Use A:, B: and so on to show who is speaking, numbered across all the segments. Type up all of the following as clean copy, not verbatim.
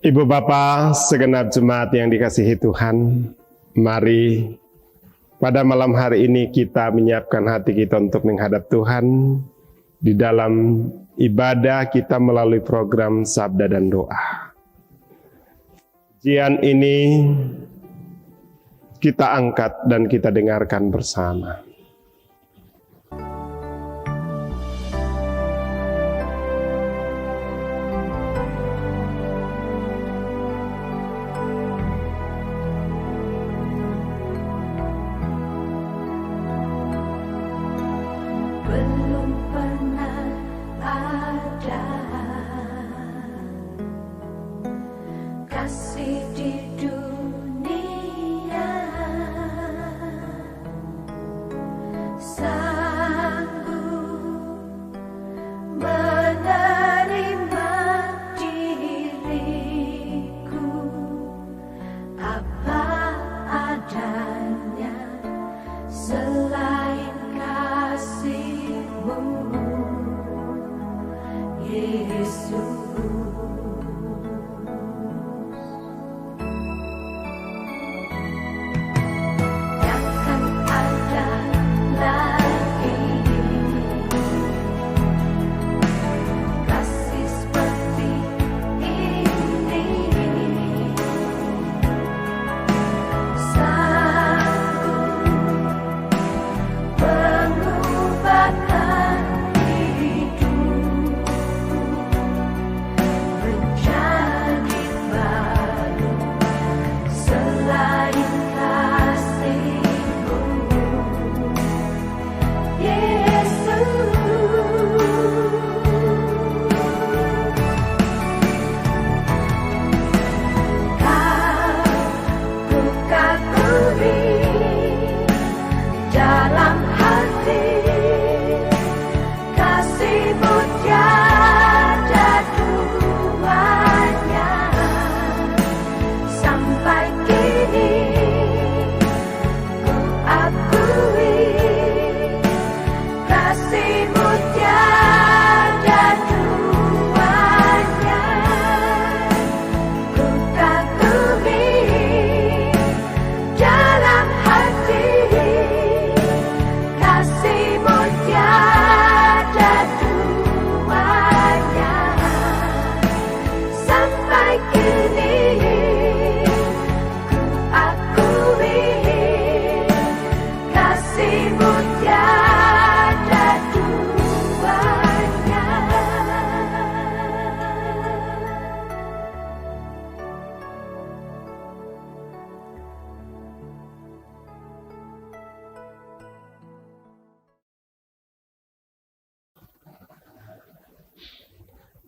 A: Ibu Bapa, segenap jemaat yang dikasihi Tuhan, mari pada malam hari ini kita menyiapkan hati kita untuk menghadap Tuhan di dalam ibadah kita melalui program Sabda dan Doa. Ujian ini kita angkat dan kita dengarkan bersama.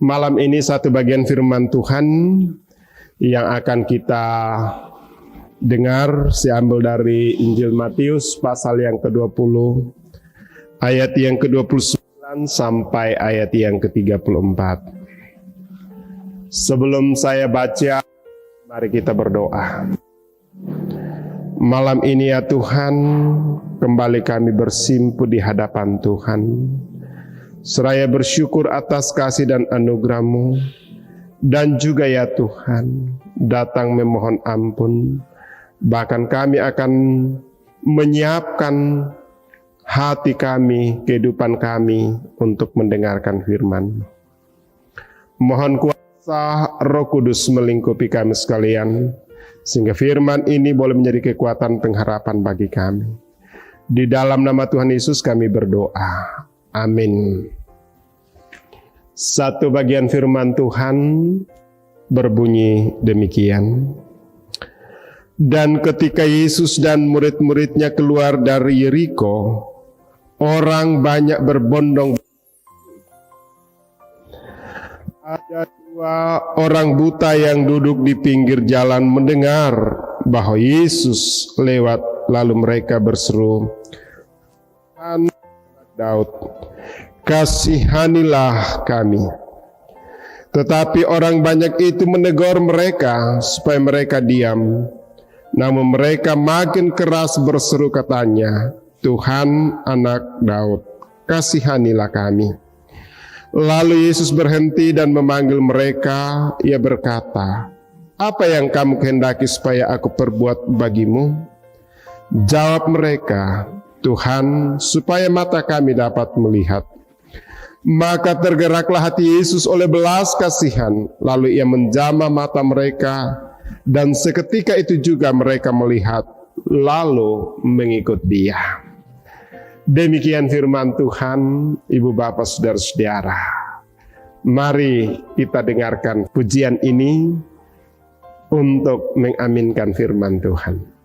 A: Malam ini satu bagian firman Tuhan yang akan kita dengar diambil dari Injil Matius pasal yang ke-20 ayat yang ke-29 sampai ayat yang ke-34. Sebelum saya baca, mari kita berdoa. Malam ini ya Tuhan, kembali kami bersimpu di hadapan Tuhan. Seraya bersyukur atas kasih dan anugerah-Mu, dan juga ya Tuhan, datang memohon ampun. Bahkan kami akan menyiapkan hati kami, kehidupan kami untuk mendengarkan firman. Mohon kuasa Roh Kudus melingkupi kami sekalian, sehingga firman ini boleh menjadi kekuatan pengharapan bagi kami. Di dalam nama Tuhan Yesus kami berdoa. Amin. Satu bagian firman Tuhan berbunyi demikian. Dan ketika Yesus dan murid-muridnya keluar dari Yeriko, orang banyak berbondong. Ada dua orang buta yang duduk di pinggir jalan mendengar bahwa Yesus lewat, lalu mereka berseru, "Anak Daud, kasihanilah kami." Tetapi orang banyak itu menegur mereka supaya mereka diam. Namun mereka makin keras berseru katanya, "Tuhan, Anak Daud, kasihanilah kami." Lalu Yesus berhenti dan memanggil mereka. Ia berkata, apa yang kamu kehendaki supaya aku perbuat bagimu? Jawab mereka, Tuhan, supaya mata kami dapat melihat. Maka tergeraklah hati Yesus oleh belas kasihan, lalu ia menjamah mata mereka, dan seketika itu juga mereka melihat, lalu mengikut dia. Demikian firman Tuhan. Ibu bapak saudara-saudara, mari kita dengarkan pujian ini untuk mengaminkan firman Tuhan.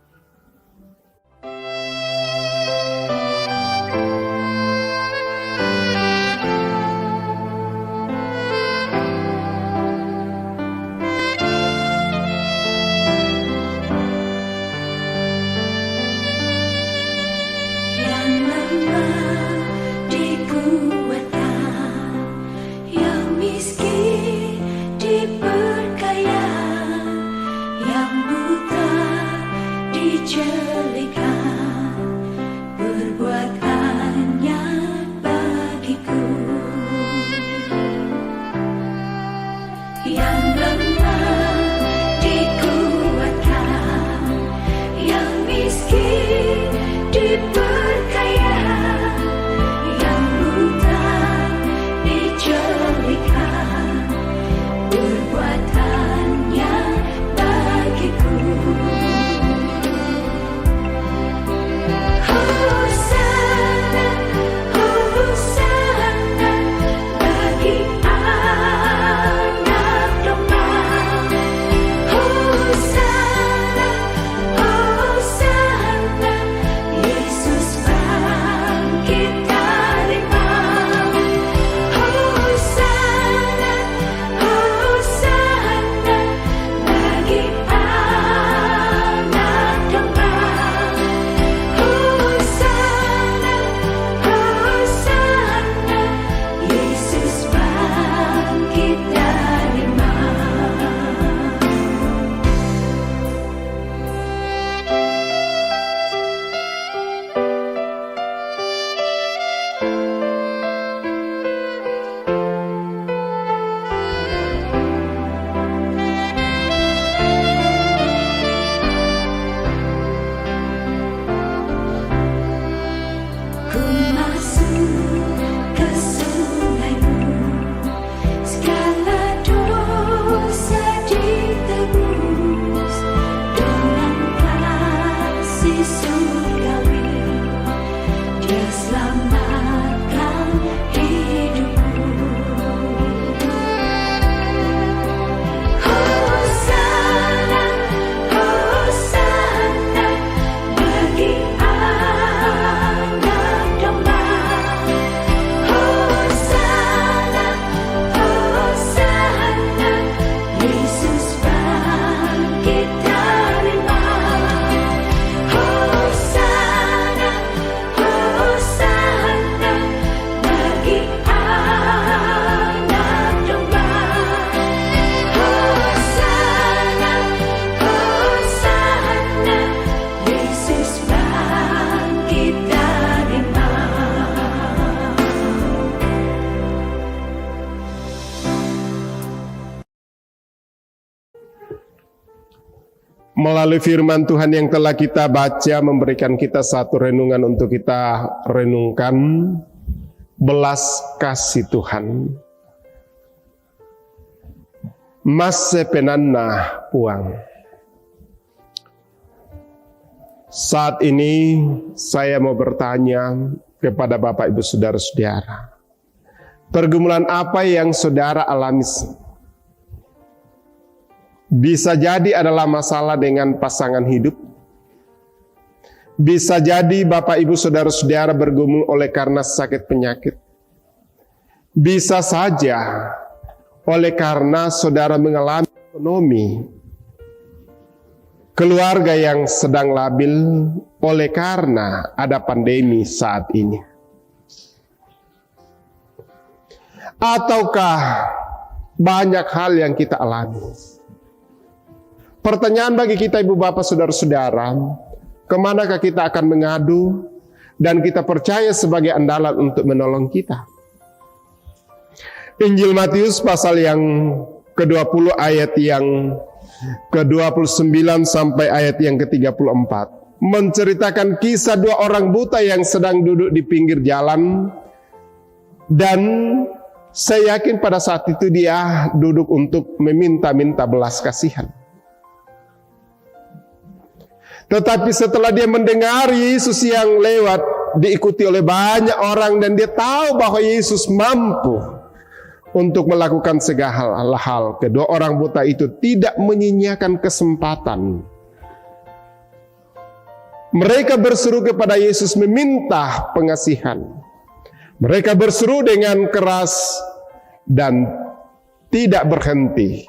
A: Melalui firman Tuhan yang telah kita baca, memberikan kita satu renungan untuk kita renungkan, belas kasih Tuhan. Mas sepenana puang. Saat ini saya mau bertanya kepada Bapak Ibu Saudara-saudara, pergumulan apa yang saudara alami? Bisa jadi adalah masalah dengan pasangan hidup. Bisa jadi Bapak Ibu Saudara-saudara bergumul oleh karena sakit penyakit. Bisa saja oleh karena saudara mengalami ekonomi, keluarga yang sedang labil oleh karena ada pandemi saat ini. Ataukah banyak hal yang kita alami? Pertanyaan bagi kita ibu bapak saudara-saudara, kemanakah kita akan mengadu dan kita percaya sebagai andalan untuk menolong kita? Injil Matius pasal yang ke-20 ayat yang ke-29 sampai ayat yang ke-34 menceritakan kisah dua orang buta yang sedang duduk di pinggir jalan, dan saya yakin pada saat itu dia duduk untuk meminta-minta belas kasihan. Tetapi setelah dia mendengar Yesus yang lewat diikuti oleh banyak orang, dan dia tahu bahwa Yesus mampu untuk melakukan segala hal, kedua orang buta itu tidak menyia-nyiakan kesempatan. Mereka berseru kepada Yesus meminta pengasihan. Mereka berseru dengan keras dan tidak berhenti.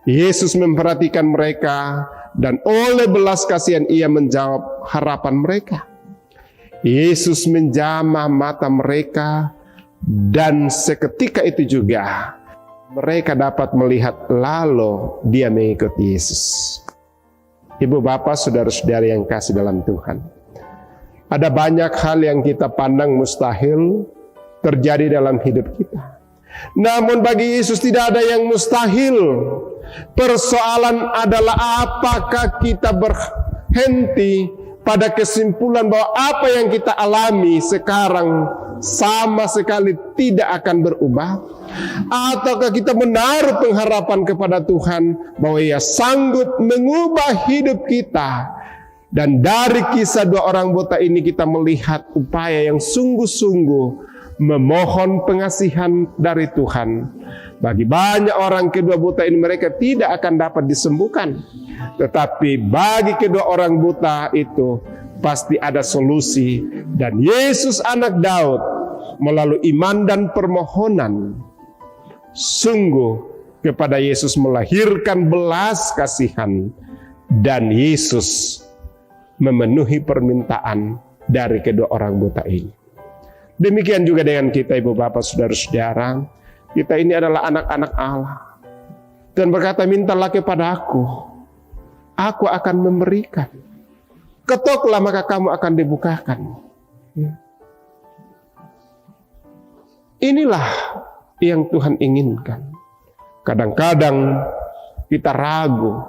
A: Yesus memperhatikan mereka, dan oleh belas kasihan ia menjawab harapan mereka. Yesus menjamah mata mereka, dan seketika itu juga mereka dapat melihat, lalu dia mengikuti Yesus. Ibu bapak, saudara-saudari yang kasih dalam Tuhan, ada banyak hal yang kita pandang mustahil terjadi dalam hidup kita. Namun bagi Yesus tidak ada yang mustahil. Persoalan adalah apakah kita berhenti pada kesimpulan bahwa apa yang kita alami sekarang sama sekali tidak akan berubah, ataukah kita menaruh pengharapan kepada Tuhan bahwa Ia sanggup mengubah hidup kita. Dan dari kisah dua orang buta ini kita melihat upaya yang sungguh-sungguh memohon pengasihan dari Tuhan. Bagi banyak orang, kedua buta ini mereka tidak akan dapat disembuhkan, tetapi bagi kedua orang buta itu pasti ada solusi. Dan Yesus anak Daud melalui iman dan permohonan sungguh kepada Yesus melahirkan belas kasihan, dan Yesus memenuhi permintaan dari kedua orang buta ini. Demikian juga dengan kita, ibu bapak, saudara-saudara. Kita ini adalah anak-anak Allah. Dan berkata, mintalah kepada aku akan memberikan. Ketoklah maka kamu akan dibukakan. Inilah yang Tuhan inginkan. Kadang-kadang kita ragu,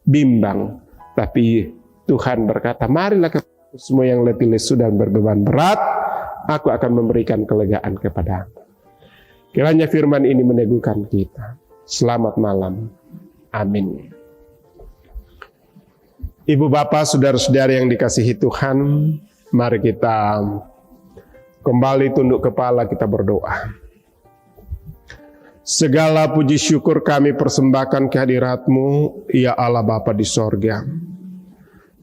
A: bimbang, tapi Tuhan berkata, marilah kepadaku semua yang letih lesu dan berbeban berat, aku akan memberikan kelegaan kepadamu. Kiranya firman ini meneguhkan kita. Selamat malam. Amin. Ibu bapak, saudara-saudari yang dikasihi Tuhan, mari kita kembali tunduk kepala, kita berdoa. Segala puji syukur kami persembahkan kehadirat-Mu, ya Allah Bapa di sorga.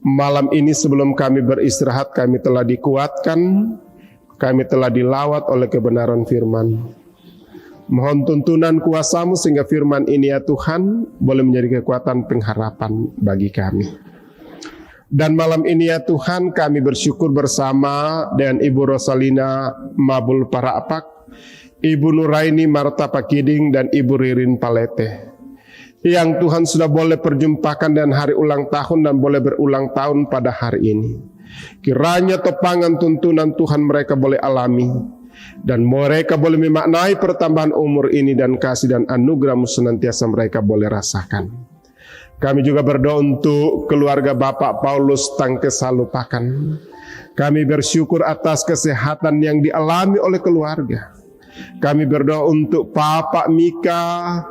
A: Malam ini sebelum kami beristirahat, kami telah dikuatkan, kami telah dilawat oleh kebenaran firman. Mohon tuntunan kuasa-Mu sehingga firman ini ya Tuhan boleh menjadi kekuatan pengharapan bagi kami. Dan malam ini ya Tuhan kami bersyukur bersama dengan Ibu Rosalina Mabul Paraapak, Ibu Nuraini Marta Pakiding, dan Ibu Ririn Palete, yang Tuhan sudah boleh perjumpakan dan hari ulang tahun dan boleh berulang tahun pada hari ini. Kiranya topangan tuntunan Tuhan mereka boleh alami, dan mereka boleh memaknai pertambahan umur ini, dan kasih dan anugerah-Mu senantiasa mereka boleh rasakan. Kami juga berdoa untuk keluarga Bapak Paulus Tangkesalupakan. Kami bersyukur atas kesehatan yang dialami oleh keluarga. Kami berdoa untuk Papa Mika,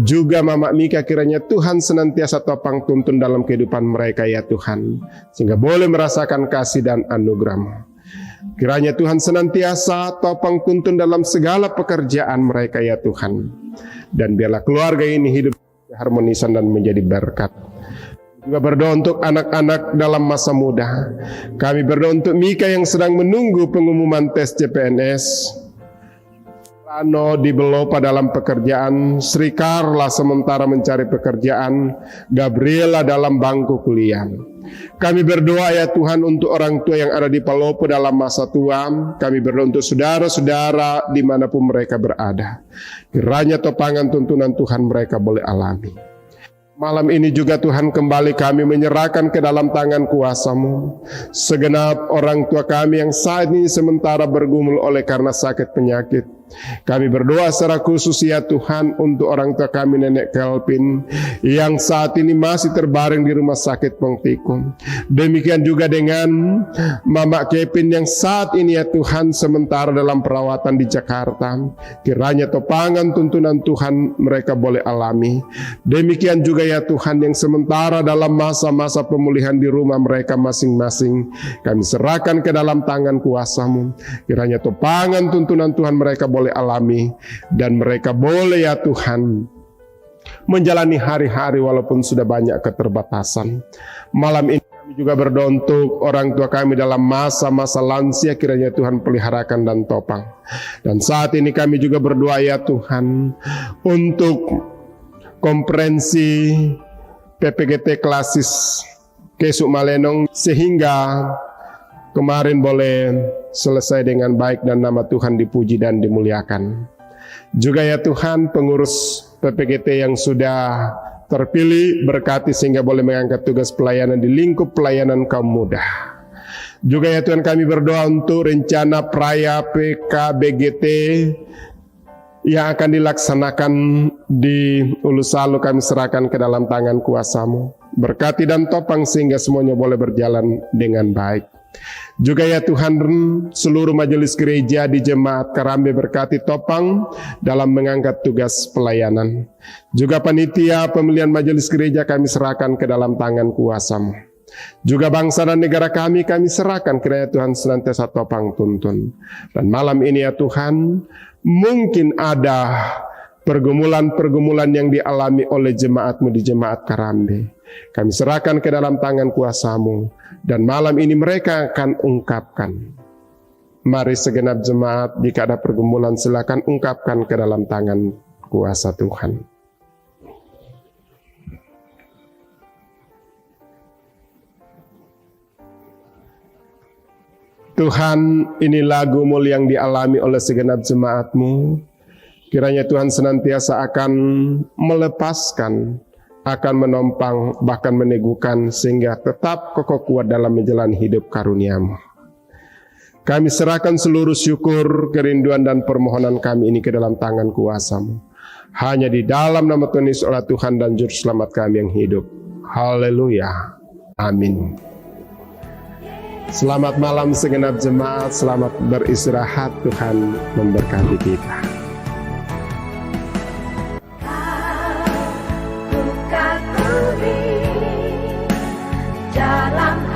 A: juga Mama Mika, kiranya Tuhan senantiasa topang tuntun dalam kehidupan mereka ya Tuhan, sehingga boleh merasakan kasih dan anugerah-Mu. Kiranya Tuhan senantiasa topang tuntun dalam segala pekerjaan mereka ya Tuhan, dan biarlah keluarga ini hidup harmonisan dan menjadi berkat. Juga berdoa untuk anak-anak dalam masa muda. Kami berdoa untuk Mika yang sedang menunggu pengumuman tes CPNS, Rano di Belopa dalam pekerjaan, Sri Carla sementara mencari pekerjaan, Gabriela dalam bangku kuliah. Kami berdoa ya Tuhan untuk orang tua yang ada di Palopo dalam masa tua. Kami berdoa untuk saudara-saudara dimanapun mereka berada. Kiranya topangan tuntunan Tuhan mereka boleh alami. Malam ini juga Tuhan kembali kami menyerahkan ke dalam tangan kuasa-Mu segenap orang tua kami yang saat ini sementara bergumul oleh karena sakit penyakit. Kami berdoa secara khusus ya Tuhan untuk orang tua kami Nenek Kelvin yang saat ini masih terbaring di rumah sakit Pongtikum. Demikian juga dengan Mama Kevin yang saat ini ya Tuhan sementara dalam perawatan di Jakarta. Kiranya topangan tuntunan Tuhan mereka boleh alami. Demikian juga ya Tuhan yang sementara dalam masa-masa pemulihan di rumah mereka masing-masing. Kami serahkan ke dalam tangan kuasa-Mu. Kiranya topangan tuntunan Tuhan mereka boleh alami, dan mereka boleh ya Tuhan menjalani hari-hari walaupun sudah banyak keterbatasan. Malam ini kami juga berdoa untuk orang tua kami dalam masa-masa lansia, kiranya Tuhan peliharakan dan topang. Dan saat ini kami juga berdoa ya Tuhan untuk konferensi PPGT Klasis Kesuk Malenong sehingga kemarin boleh selesai dengan baik dan nama Tuhan dipuji dan dimuliakan. Juga ya Tuhan pengurus PPGT yang sudah terpilih berkati sehingga boleh mengangkat tugas pelayanan di lingkup pelayanan kaum muda. Juga ya Tuhan kami berdoa untuk rencana Praya PKBGT yang akan dilaksanakan di Ulu Salu, kami serahkan ke dalam tangan kuasa-Mu. Berkati dan topang sehingga semuanya boleh berjalan dengan baik. Juga ya Tuhan seluruh majelis gereja di Jemaat Karambe berkati topang dalam mengangkat tugas pelayanan. Juga panitia pemilihan majelis gereja kami serahkan ke dalam tangan kuasa-Mu. Juga bangsa dan negara kami serahkan kiranya Tuhan senantiasa topang tuntun. Dan malam ini ya Tuhan mungkin ada pergumulan-pergumulan yang dialami oleh jemaat-Mu di Jemaat Karambe. Kami serahkan ke dalam tangan kuasa-Mu. Dan malam ini mereka akan ungkapkan. Mari segenap jemaat, jika ada pergumulan silakan ungkapkan ke dalam tangan kuasa Tuhan. Tuhan, ini lagu-Mu yang dialami oleh segenap jemaat-Mu. Kiranya Tuhan senantiasa akan melepaskan, akan menompang, bahkan meneguhkan sehingga tetap kokoh kuat dalam menjalani hidup karunia-Mu. Kami serahkan seluruh syukur, kerinduan dan permohonan kami ini ke dalam tangan kuasa-Mu. Hanya di dalam nama Tuhan Yesus Allah Tuhan dan Juru Selamat kami yang hidup. Haleluya. Amin. Selamat malam segenap jemaat, selamat beristirahat, Tuhan memberkati kita.
B: Jalan